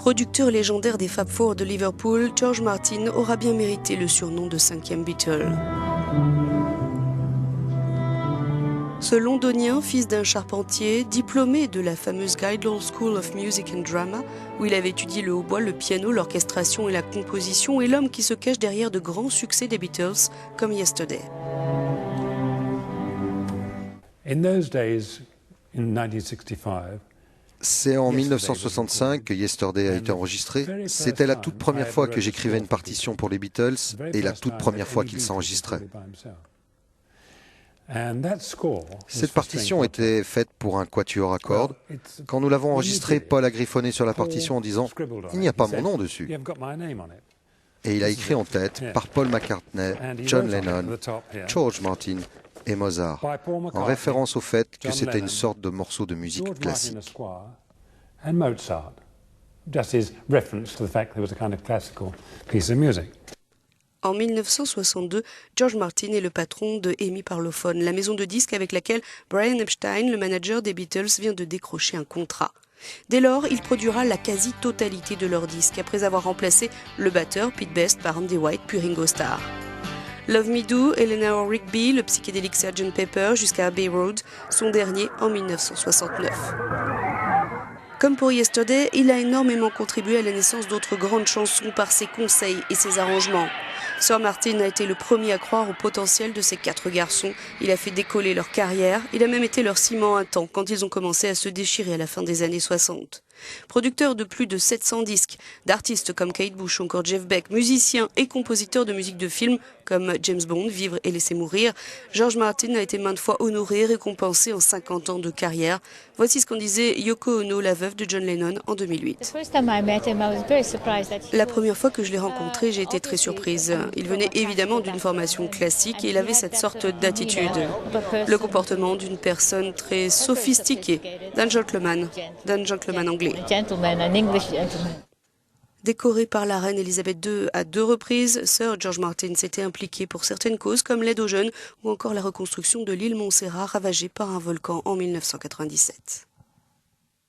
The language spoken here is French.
Producteur légendaire des Fab Four de Liverpool, George Martin aura bien mérité le surnom de 5e Beatle. Ce londonien, fils d'un charpentier, diplômé de la fameuse Guildhall School of Music and Drama, où il avait étudié le hautbois, le piano, l'orchestration et la composition, est l'homme qui se cache derrière de grands succès des Beatles, comme Yesterday. C'est en 1965 que Yesterday a été enregistré. C'était la toute première fois que j'écrivais une partition pour les Beatles et la toute première fois qu'ils s'enregistraient. Cette partition était faite pour un quatuor à cordes. Quand nous l'avons enregistrée, Paul a griffonné sur la partition en disant « Il n'y a pas mon nom dessus ». Et il a écrit en tête par Paul McCartney, John Lennon, George Martin et Mozart, en référence au fait que c'était une sorte de morceau de musique classique. En 1962, George Martin est le patron de EMI Parlophone, la maison de disques avec laquelle Brian Epstein, le manager des Beatles, vient de décrocher un contrat. Dès lors, il produira la quasi-totalité de leurs disques, après avoir remplacé le batteur Pete Best par Andy White puis Ringo Starr. Love Me Do, Eleanor Rigby, le psychédélique Sgt Pepper jusqu'à Abbey Road, son dernier en 1969. Comme pour Yesterday, il a énormément contribué à la naissance d'autres grandes chansons par ses conseils et ses arrangements. Sir Martin a été le premier à croire au potentiel de ces 4 garçons. Il a fait décoller leur carrière, il a même été leur ciment un temps quand ils ont commencé à se déchirer à la fin des années 60. Producteur de plus de 700 disques, d'artistes comme Kate Bush ou encore Jeff Beck, musicien et compositeur de musique de film comme James Bond, Vivre et laisser mourir, George Martin a été maintes fois honoré et récompensé en 50 ans de carrière. Voici ce qu'en disait Yoko Ono, la veuve de John Lennon, en 2008. La première fois que je l'ai rencontré, j'ai été très surprise. Il venait évidemment d'une formation classique et il avait cette sorte d'attitude, le comportement d'une personne très sophistiquée, d'un gentleman anglais. Décoré par la reine Elisabeth II à 2 reprises, Sir George Martin s'était impliqué pour certaines causes comme l'aide aux jeunes ou encore la reconstruction de l'île Montserrat ravagée par un volcan en 1997.